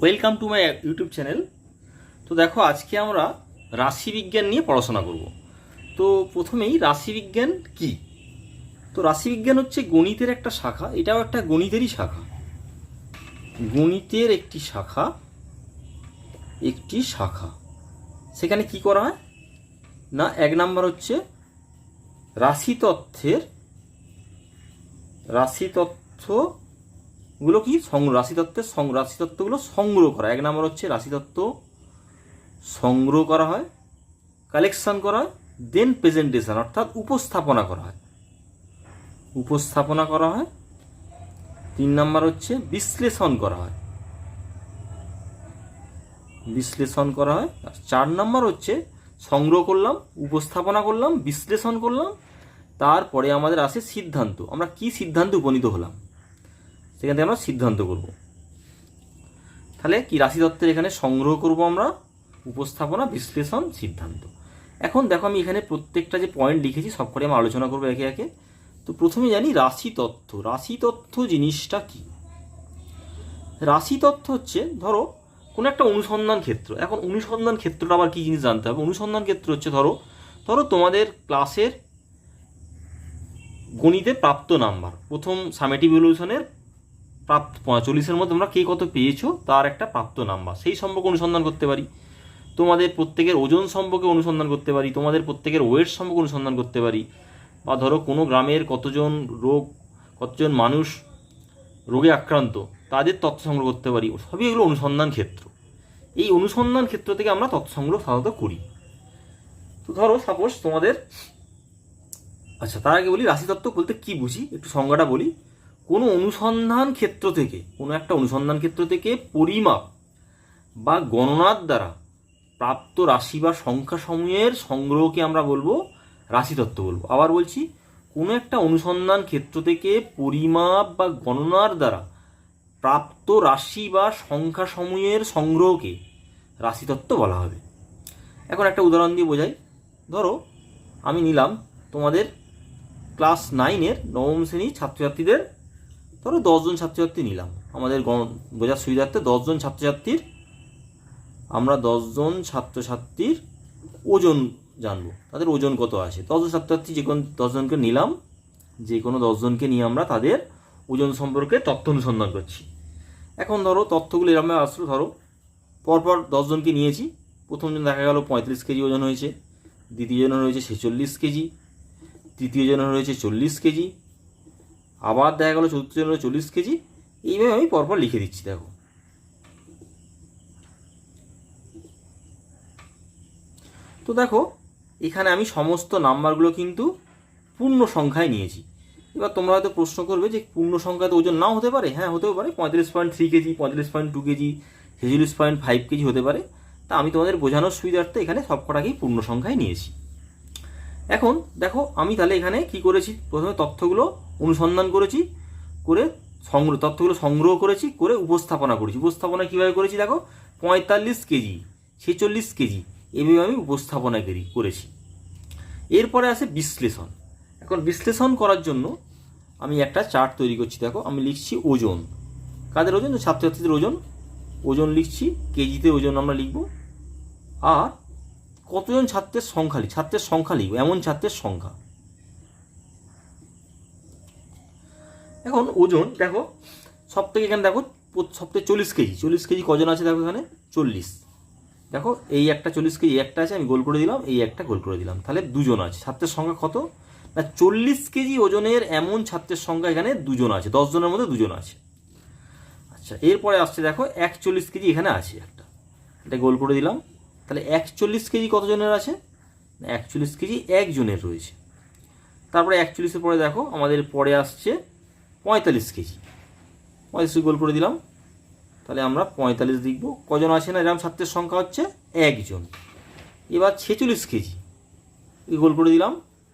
Welcome to my YouTube channel. তো দেখো, আজকে আমরা রাশিবিজ্ঞান নিয়ে পড়াশোনা করব। তো প্রথমেই রাশিবিজ্ঞান কি? তো রাশিবিজ্ঞান হচ্ছে গণিতের একটা শাখা। এটাও একটা গণিতেরই শাখা, গণিতের একটি শাখা। সেখানে কি করা হয় না, এক নাম্বার হচ্ছে রাশিতত্ত্বগুলো কি রাশিতত্ত্বগুলো সংগ্রহ করা। এক নাম্বার হচ্ছে রাশিতত্ত্ব সংগ্রহ করা হয়, কালেকশন করা হয়, দেন প্রেজেন্টেশন অর্থাৎ উপস্থাপনা করা হয়। 3 নাম্বার হচ্ছে বিশ্লেষণ করা হয়। আর 4 নাম্বার হচ্ছে সংগ্রহ করলাম, উপস্থাপনা করলাম, বিশ্লেষণ করলাম, তারপরে আমাদের আসে সিদ্ধান্ত। আমরা কি সিদ্ধান্তে উপনীত হলাম সেখান থেকে আমরা সিদ্ধান্ত করব। তাহলে কি রাশিতত্ত্বের এখানে সংগ্রহ করব আমরা, উপস্থাপনা, বিশ্লেষণ, সিদ্ধান্ত। এখন দেখো, আমি এখানে প্রত্যেকটা যে পয়েন্ট লিখেছি সবকটাই আমরা আলোচনা করবো একে একে। তো প্রথমে জানি রাশিতত্ত্ব জিনিসটা কি। রাশিতত্ত্ব হচ্ছে, ধরো কোনো একটা অনুসন্ধান ক্ষেত্র। এখন অনুসন্ধান ক্ষেত্রটা আবার কি জিনিস জানতে হবে। অনুসন্ধান ক্ষেত্র হচ্ছে ধরো তোমাদের ক্লাসের গণিতে প্রাপ্ত নাম্বার, প্রথম সামেটিভ ইভ্যালুয়েশনের প্রাপ্ত 45-এর মধ্যে তোমরা কে কত পেয়েছো তার একটা প্রাপ্ত নাম্বার, সেই সম্পর্কে অনুসন্ধান করতে পারি। তোমাদের প্রত্যেকের ওজন সম্পর্কে অনুসন্ধান করতে পারি, তোমাদের প্রত্যেকের ওয়েট সম্পর্কে অনুসন্ধান করতে পারি, বা ধরো কোনো গ্রামের কতজন মানুষ রোগে আক্রান্ত তাদের তথ্য সংগ্রহ করতে পারি। সবই এগুলো অনুসন্ধান ক্ষেত্র। এই অনুসন্ধান ক্ষেত্র থেকে আমরা তথ্য সংগ্রহ সাধারণত করি। তো ধরো সাপোজ তোমাদের, আচ্ছা তার আগে বলি রাশিতত্ত্ব বলতে কি বুঝি, একটু সংজ্ঞাটা বলি। কোনো একটা অনুসন্ধান ক্ষেত্র থেকে পরিমাপ বা গণনার দ্বারা প্রাপ্ত রাশি বা সংখ্যা সমূহের সংগ্রহকে আমরা বলবো রাশিতত্ত্ব বলবো। আবার বলছি, কোনো একটা অনুসন্ধান ক্ষেত্র থেকে পরিমাপ বা গণনার দ্বারা প্রাপ্ত রাশি বা সংখ্যা সমূহের সংগ্রহকে রাশিতত্ত্ব বলা হবে। এখন একটা উদাহরণ দিয়ে বোঝাই। ধরো আমি নিলাম তোমাদের ক্লাস 9-এর নবম শ্রেণীর ছাত্রছাত্রীদের, ধরো 10 জন ছাত্রছাত্রী নিলাম। আমাদের বোঝার সুবিধার্থে 10 জন ছাত্রছাত্রীর ওজন জানবো, তাদের ওজন কত আসে। 10 জন ছাত্রছাত্রী যে কোনো 10 জনকে নিলাম, যে কোনো 10 জনকে নিয়ে আমরা তাদের ওজন সম্পর্কে তথ্য অনুসন্ধান করছি। এখন ধরো তথ্যগুলো এরকম আসলো, ধরো পরপর 10 জনকে নিয়েছি। প্রথম জন দেখা গেল 35 কেজি ওজন হয়েছে, দ্বিতীয় জনের হয়েছে 46 কেজি, তৃতীয় জনের হয়েছে 40 কেজি, আবার দেখা গেল চতুর্থ জনের 40 কেজি। এইভাবে আমি পরপর লিখে দিচ্ছি। দেখো, তো দেখো এখানে আমি সমস্ত নাম্বারগুলো কিন্তু পূর্ণ সংখ্যায় নিয়েছি। এবার তোমরা হয়তো প্রশ্ন করবে যে পূর্ণ সংখ্যায় তো ওজন নাও হতে পারে। হ্যাঁ, হতেও পারে। 35.3 কেজি, 45.2 কেজি, 46.5 কেজি হতে পারে। তা আমি তোমাদের বোঝানোর সুবিধার্থে এখানে সবকটাকেই পূর্ণ সংখ্যায় নিয়েছি। এখন দেখো, আমি তাহলে এখানে কি করেছি, প্রথমে তথ্যগুলো অনুসন্ধান করেছি, তথ্যগুলো সংগ্রহ করেছি, করে উপস্থাপনা করেছি। উপস্থাপনা কীভাবে করেছি দেখো, 45 কেজি, 46 কেজি, এভাবে আমি উপস্থাপনা করেছি। এরপরে আসে বিশ্লেষণ। এখন বিশ্লেষণ করার জন্য আমি একটা চার্ট তৈরি করছি। দেখো, আমি লিখছি ওজন। কাদের ওজন? ছাত্রছাত্রীদের ওজন লিখছি, কেজিতে ওজন আমরা লিখব। আর কতজন ছাত্রের সংখ্যা লিখব, এমন ছাত্রের সংখ্যা। এখন ওজন দেখো, এখানে দেখো সবথেকে 40 কেজি কজন আছে দেখো, এখানে 40। দেখো এই একটা 40 কেজি, একটা আছে, আমি গোল করে দিলাম, এই একটা গোল করে দিলাম, তাহলে 2 জন আছে। ছাত্রের সংখ্যা কত না, 40 কেজি ওজনের এমন ছাত্রের সংখ্যা এখানে 2 জন আছে। 10 জনের মধ্যে 2 জন আছে। আচ্ছা, এরপরে আসছে দেখো 41 কেজি এখানে আছে, এটা গোল করে দিলাম। তাহলে 41 কেজি কত জনের আছে? 41 কেজি 1 জনের রয়েছে। তারপরে 41-এর পরে দেখো আমাদের পরে আসছে 45 কেজি, 45 গোল করে দিলাম। তাহলে আমরা 45 লিখব। কজন আছে না এরকম ছাত্রের সংখ্যা হচ্ছে 1 জন। এবার 46 কেজি, গোল করে দিলাম।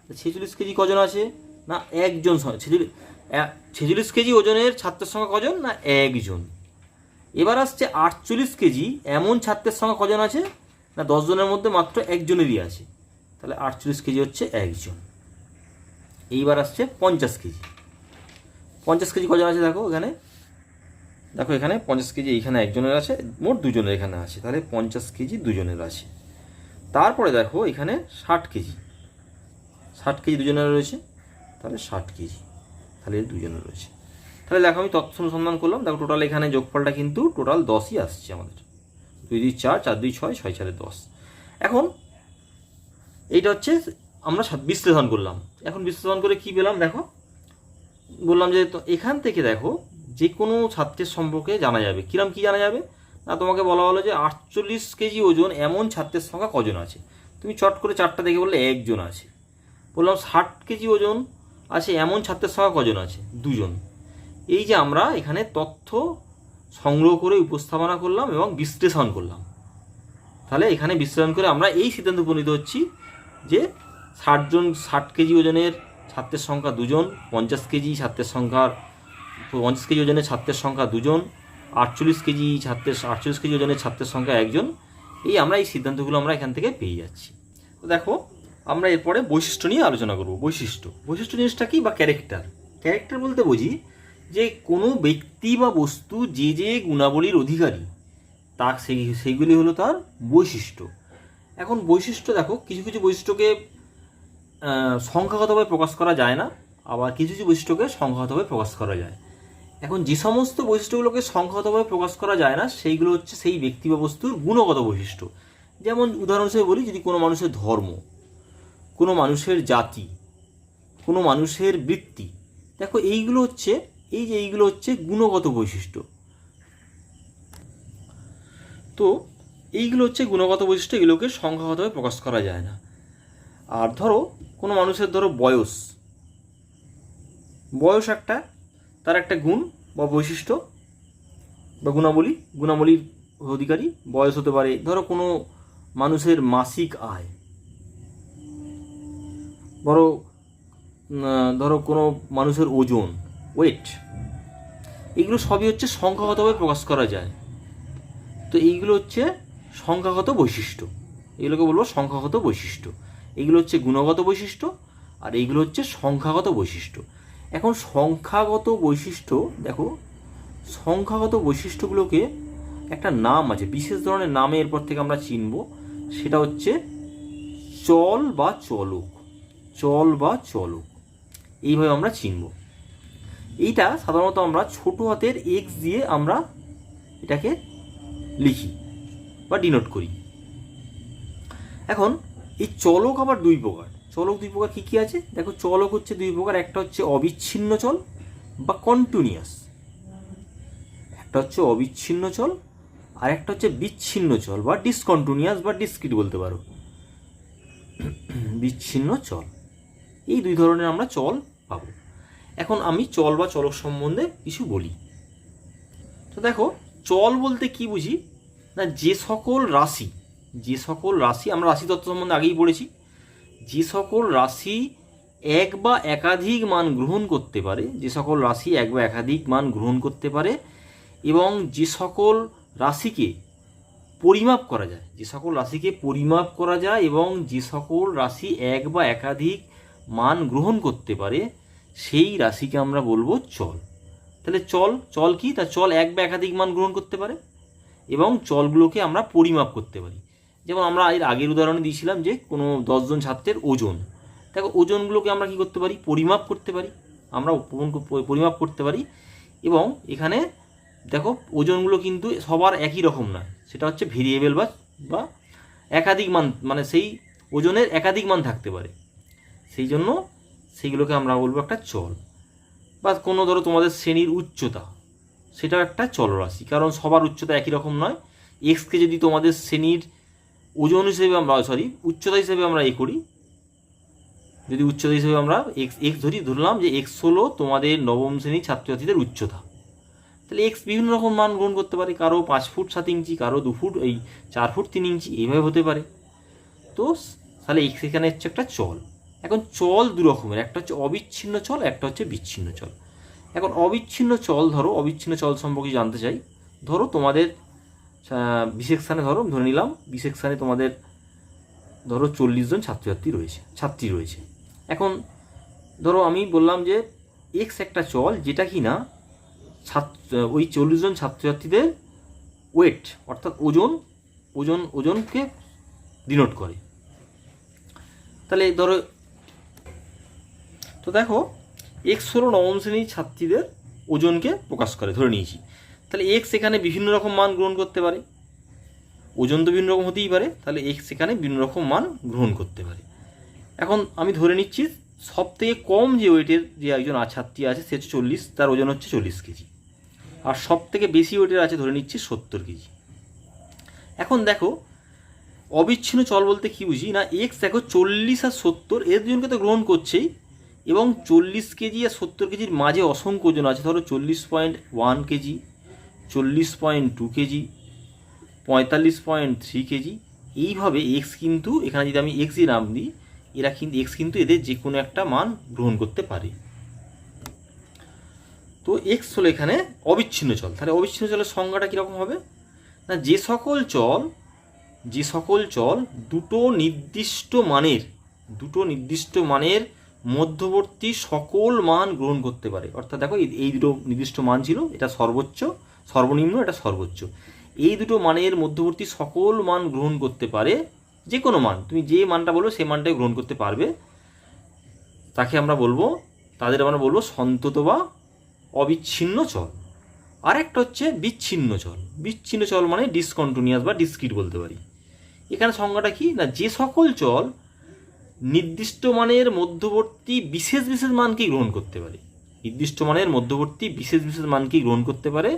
46 কেজি কজন আছে না 1 জন। 46 কেজি ওজনের ছাত্রের সংখ্যা কজন না 1 জন। এবার আসছে 48 কেজি, এমন ছাত্রের সংখ্যা কজন আছে না 10 জনের মধ্যে মাত্র 1 জনেরই আছে। তাহলে 48 কেজি হচ্ছে 1 জন। এইবার আসছে 50 কেজি। 50 কেজি কজন আছে দেখো, এখানে দেখো এখানে 50 কেজি এইখানে একজনের আছে, মোট দুজনের এখানে আছে, তাহলে 50 কেজি দুজনের আছে। তারপরে দেখো এখানে 60 কেজি, 60 কেজি দুজনের রয়েছে, তাহলে 60 কেজি, তাহলে দুজনের রয়েছে। তাহলে দেখো আমি তথ্য অনুসন্ধান করলাম, দেখো টোটাল এখানে যোগফলটা কিন্তু টোটাল 10ই আসছে আমাদের। 2 2 4, 4 2 6, 6 4 10। এখন এইটা হচ্ছে আমরা বিশ্লেষণ করলাম। এখন বিশ্লেষণ করে কি পেলাম দেখো, বললাম যে এখান থেকে দেখো যে কোনো ছাত্রের সম্পর্কে জানা যাবে। কিরম কি জানা যাবে না, তোমাকে বলা হলো যে 48 কেজি ওজন এমন ছাত্রের সংখ্যা কজন আছে, তুমি চট করে 4টা দেখে বললে একজন আছে। বললাম 60 কেজি ওজন আছে এমন ছাত্রের সংখ্যা কজন আছে, 2জন। এই যে আমরা এখানে তথ্য সংগ্রহ করে উপস্থাপনা করলাম এবং বিশ্লেষণ করলাম, তাহলে এখানে বিশ্লেষণ করে আমরা এই সিদ্ধান্ত উপনীত হচ্ছি যে 60 কেজি ওজনের ছাত্রের সংখ্যা 2জন, 50 কেজি ওজনের ছাত্রের সংখ্যা 2জন, 48 কেজি ওজনের ছাত্রের সংখ্যা 1জন। আমরা এই সিদ্ধান্তগুলো আমরা এখান থেকে পেয়ে যাচ্ছি। তো দেখো আমরা এরপরে বৈশিষ্ট্য নিয়ে আলোচনা করব। বৈশিষ্ট্য জিনিসটা কি, বা ক্যারেক্টার বলতে বুঝি যে কোনো ব্যক্তি বা বস্তু যে যে গুণাবলীর অধিকারী তা সেইগুলি হলো তার বৈশিষ্ট্য। এখন বৈশিষ্ট্য দেখো, কিছু কিছু বৈশিষ্ট্যকে সংখ্যাগতভাবে প্রকাশ করা যায় না, আবার কিছু কিছু বৈশিষ্ট্যকে সংখ্যাগতভাবে প্রকাশ করা যায়। এখন যে সমস্ত বৈশিষ্ট্যগুলোকে সংখ্যাগতভাবে প্রকাশ করা যায় না সেইগুলো হচ্ছে সেই ব্যক্তি বা বস্তুর গুণগত বৈশিষ্ট্য। যেমন উদাহরণ হিসেবে বলি, যদি কোনো মানুষের ধর্ম, কোনো মানুষের জাতি, কোনো মানুষের বৃত্তি, দেখো এইগুলো হচ্ছে গুণগত বৈশিষ্ট্য। তো এইগুলো হচ্ছে গুণগত বৈশিষ্ট্য, এগুলোকে সংখ্যাগতভাবে প্রকাশ করা যায় না। আর ধরো কোনো মানুষের বয়স তার একটা গুণ বা বৈশিষ্ট্য বা গুণাবলীর অধিকারী বয়স হতে পারে। ধরো কোনো মানুষের মাসিক আয়, ধরো কোনো মানুষের ওজন, ওয়েট, এগুলো সবই হচ্ছে সংখ্যাগতভাবে প্রকাশ করা যায়। তো এইগুলো হচ্ছে সংখ্যাগত বৈশিষ্ট্য, এগুলোকে বলবো সংখ্যাগত বৈশিষ্ট্য। এগুলো হচ্ছে গুণগত বৈশিষ্ট্য আর এইগুলো হচ্ছে সংখ্যাগত বৈশিষ্ট্য। এখন সংখ্যাগত বৈশিষ্ট্য দেখো, সংখ্যাগত বৈশিষ্ট্যগুলোকে একটা নাম আছে, বিশেষ ধরনের নামে এরপর থেকে আমরা চিনব, সেটা হচ্ছে চল বা চলক, এইভাবে আমরা চিনব। এইটা সাধারণত আমরা ছোট হাতের এক্স দিয়ে আমরা এটাকে লিখি বা ডিনোট করি। এখন এই চলক আবার দুই প্রকার কি কি আছে দেখো, চলক হচ্ছে দুই প্রকার, একটা হচ্ছে অবিচ্ছিন্ন চল বা কন্টিনিউয়াস, আর একটা হচ্ছে বিচ্ছিন্ন চল বা ডিসকন্টিনিউয়াস বা ডিসক্রিট বলতে পারো, বিচ্ছিন্ন চল। এই দুই ধরনের আমরা চল পাবো। এখন আমি চল বা চলক সম্বন্ধে কিছু বলি। তো দেখো চল বলতে কি বুঝি না, যে সকল রাশি আমরা রাশি তত্ত্ব সম্বন্ধে আগেই পড়েছি, যে সকল রাশি এক বা একাধিক মান গ্রহণ করতে পারে, এবং যে সকল রাশিকে পরিমাপ করা যায় এবং যে সকল রাশি এক বা একাধিক মান গ্রহণ করতে পারে, সেই রাশিকে আমরা বলবো চল। তাহলে চল কি, তা চল এক বা একাধিক মান গ্রহণ করতে পারে এবং চলগুলোকে আমরা পরিমাপ করতে পারি। যেমন আমরা এর আগের উদাহরণে দিয়েছিলাম যে কোনো 10 জন ছাত্রের ওজন, দেখো ওজনগুলোকে আমরা কি করতে পারি, পরিমাপ করতে পারি। এবং এখানে দেখো ওজনগুলো কিন্তু সবার একই রকম নয়, সেটা হচ্ছে ভেরিয়েবল বা একাধিক মান, মানে সেই ওজনের একাধিক মান থাকতে পারে, সেই জন্য সেইগুলোকে আমরা বলবো একটা চল। বা কোনো ধরো তোমাদের শ্রেণীর উচ্চতা, সেটাও একটা চলরাশি, কারণ সবার উচ্চতা একই রকম নয়। এক্সকে যদি তোমাদের শ্রেণীর ওজন হিসেবে উচ্চতা হিসেবে আমরা করি, যদি উচ্চতা হিসেবে আমরা এক্স ধরলাম যে এক্স হলো তোমাদের নবম শ্রেণীর ছাত্রছাত্রীদের উচ্চতা, তাহলে এক্স বিভিন্ন রকম মান গ্রহণ করতে পারে, কারো 5 ফুট 7 ইঞ্চি, কারো 2 ফুট 4 ফুট 3 ইঞ্চি, এইভাবে হতে পারে। তো তাহলে এক্স এখানে হচ্ছে একটা চল। এখন চল দু রকমের, একটা হচ্ছে অবিচ্ছিন্ন চল, একটা হচ্ছে বিচ্ছিন্ন চল। এখন অবিচ্ছিন্ন চল সম্পর্কে জানতে চাই। ধরো তোমাদের বিসেকশানে ধরে নিলাম বিসেকশানে তোমাদের 40 জন ছাত্রী রয়েছে। এখন ধরো আমি বললাম যে এক্স একটা চল যেটা কি না ওই 40 জন ছাত্রছাত্রীদের ওয়েট অর্থাৎ ওজনকে ডিনোট করে। তাহলে ধরো, তো দেখো এক্স হলো নবম শ্রেণীর ছাত্রীদের ওজনকে প্রকাশ করে ধরে নিয়েছি। তাহলে এক্স এখানে বিভিন্ন রকম মান গ্রহণ করতে পারে, ওজন তো বিভিন্ন রকম হতেই পারে, তাহলে এক্স এখানে বিভিন্ন রকম মান গ্রহণ করতে পারে। এখন আমি ধরে নিচ্ছি সব থেকে কম যে ওয়েটের যে একজন ছাত্রী আছে সে হচ্ছে 40, তার ওজন হচ্ছে 40 কেজি। আর সব থেকে বেশি ওয়েটের আছে ধরে নিচ্ছি 70 কেজি। এখন দেখো অবিচ্ছিন্ন চল বলতে কী বুঝি না, এক্স দেখো 40 আর 70 এর দুজনকে তো গ্রহণ করছেই, এবং 40 কেজি আর 70 কেজির মাঝে অসংখ্য ওজন আছে। ধরো 40.1 কেজি, 40.2 কেজি, 45.3 কেজি। এইভাবে এক্স কিন্তু এখানে যদি আমি এক্স নাম দিই, এক্স কিন্তু এদের যে কোনো একটা মান গ্রহণ করতে পারে। তো এক্স হলো এখানে অবিচ্ছিন্ন চল। তাহলে অবিচ্ছিন্ন চলের সংজ্ঞাটা কীরকম হবে না, যে সকল চল দুটো নির্দিষ্ট মানের মধ্যবর্তী সকল মান গ্রহণ করতে পারে। অর্থাৎ দেখো এই দুটো নির্দিষ্ট মান ছিল, এটা সর্বনিম্ন, এটা সর্বোচ্চ। এই দুটো মানের মধ্যবর্তী সকল মান গ্রহণ করতে পারে, যে কোনো মান, তুমি যে মানটা বলবো সেই মানটাই গ্রহণ করতে পারবে, তাদের আমরা বলবো সন্তত বা অবিচ্ছিন্ন চল। আর একটা হচ্ছে বিচ্ছিন্ন চল মানে ডিসকন্টিনিউয়াস বা ডিসক্রিট বলতে পারি। এখানে সংজ্ঞাটা কি না, যে সকল চল নির্দিষ্ট মানের মধ্যবর্তী বিশেষ মানকেই গ্রহণ করতে পারে,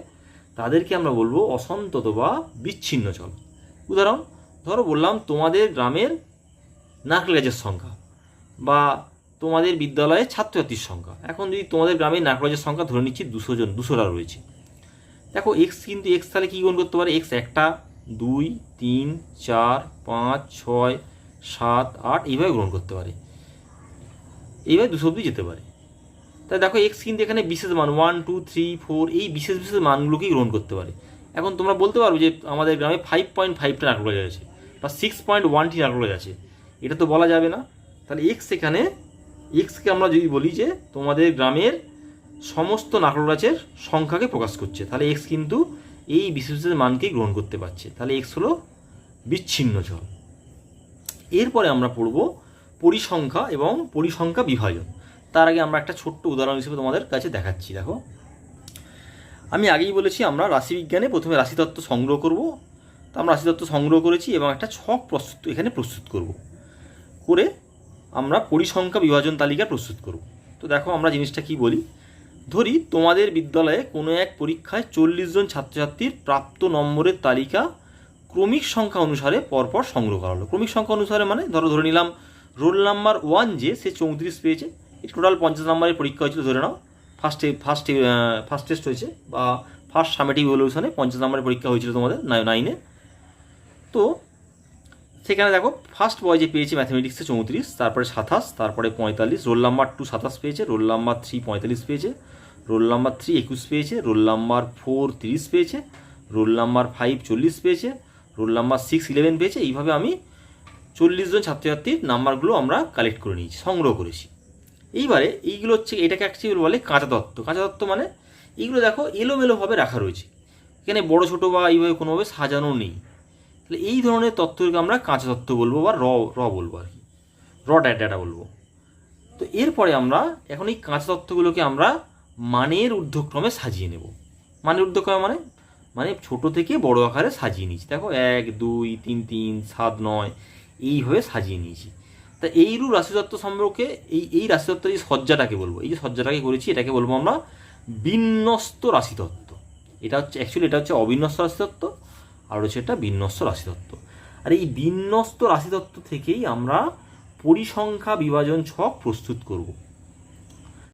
তাদেরকে আমরা বলবো অসন্তত বা বিচ্ছিন্ন চল। উদাহরণ ধরো বললাম তোমাদের গ্রামের নারকেল গাছের সংখ্যা বা তোমাদের বিদ্যালয়ের ছাত্রছাত্রীর সংখ্যা। এখন যদি তোমাদের গ্রামের নারকেল গাছের সংখ্যা ধরে নিচ্ছি 200টা রয়েছে, দেখো এক্স তাহলে কী গ্রহণ করতে পারে, এক্স 1, 2, 3, 4, 5, 6, 7, 8 এইভাবে গ্রহণ করতে পারে, এইভাবে 200 অবধি যেতে পারে। তাই দেখো এক্স কিন্তু এখানে বিশেষ মান 1, 2, 3, 4 এই বিশেষ মানগুলোকেই গ্রহণ করতে পারে। এখন তোমরা বলতে পারবে যে আমাদের গ্রামে 5.5টা নারকেল গাছ আছে বা 6.1টি নারকেল গাছ আছে, এটা তো বলা যাবে না। তাহলে এক্সকে আমরা যদি বলি যে তোমাদের গ্রামের সমস্ত নারকেল গাছের সংখ্যাকে প্রকাশ করছে, তাহলে এক্স কিন্তু এই বিশেষ মানকেই গ্রহণ করতে পারছে, তাহলে এক্স হলো বিচ্ছিন্ন চল। এরপরে আমরা পড়ব পরিসংখ্যা এবং পরিসংখ্যা বিভাজন। তার আগে আমরা একটা ছোট্ট উদাহরণ হিসেবে তোমাদের কাছে দেখাচ্ছি। দেখো আমি আগেই বলেছি আমরা রাশিবিজ্ঞানে প্রথমে রাশিতত্ত্ব সংগ্রহ করব, তো আমরা রাশিতত্ত্ব সংগ্রহ করেছি এবং একটা ছক প্রস্তুত করব, করে আমরা পরিসংখ্যা বিভাজন তালিকা প্রস্তুত করব। তো দেখো আমরা জিনিসটা কি বলি, ধরি তোমাদের বিদ্যালয়ে কোনো এক পরীক্ষায় 40 জন ছাত্রছাত্রীর প্রাপ্ত নম্বরের তালিকা ক্রমিক সংখ্যা অনুসারে পরপর সংগ্রহ করা হলো। ক্রমিক সংখ্যা অনুসারে মানে ধরে নিলাম রোল নাম্বার 1 যে সে 34 পেয়েছে, টোটাল 50 নম্বরের পরীক্ষা হয়েছিল ধরে নাও, ফার্স্ট টেস্ট হয়েছে বা ফার্স্ট সামেটিভ ইভ্যালুয়েশনে 50 নম্বরের পরীক্ষা হয়েছিল তোমাদের 9-এ। তো সেখানে দেখো ফার্স্ট বয় যে পেয়েছে ম্যাথমেটিক্সে 34, তারপরে 27, তারপরে 45, রোল নাম্বার 2 27 পেয়েছে, রোল নাম্বার 3 45 পেয়েছে, রোল নাম্বার 3 21 পেয়েছে, রোল নাম্বার 4 30 পেয়েছে, রোল নাম্বার 5 40 পেয়েছে, রোল নাম্বার 6 11 পেয়েছে। এইভাবে আমি 40 জন ছাত্রছাত্রীর নাম্বারগুলো আমরা কালেক্ট করে নিয়েছি, সংগ্রহ করেছি। এইবারে এইগুলো হচ্ছে, এটাকে অ্যাকচুয়ালি বলে কাঁচা তত্ত্ব মানে এইগুলো দেখো এলোমেলোভাবে রাখা রয়েছে, এখানে বড় ছোটো বা এইভাবে কোনোভাবে সাজানো নেই। তাহলে এই ধরনের তথ্যকে আমরা কাঁচা তত্ত্ব বলবো বা র বলবো আর কি, র ডেটা বলবো। তো এরপরে আমরা এখন এই কাঁচা তথ্যগুলোকে আমরা মানের ঊর্ধ্বক্রমে সাজিয়ে নেব। মানের ঊর্ধ্বক্রমে মানে ছোট থেকে বড় আকারে সাজিয়ে নিয়েছি। দেখো 1, 2, 3, 3, 7, 9 এইভাবে সাজিয়ে নিয়েছি। তা এইরূপ রাশিতত্ত্ব সম্পর্কে এই রাশিতত্ত্বের এই সজ্জাটাকে বলবো, এই যে সজ্জাটাকে করেছি এটাকে বলবো আমরা বিন্যস্ত রাশিতত্ত্ব। এটা হচ্ছে অবিন্যস্ত রাশিতত্ত্ব, আর হচ্ছে এটা বিন্যস্ত রাশিতত্ত্ব। আর এই বিন্যস্ত রাশিতত্ত্ব থেকেই আমরা পরিসংখ্যা বিভাজন ছক প্রস্তুত করব।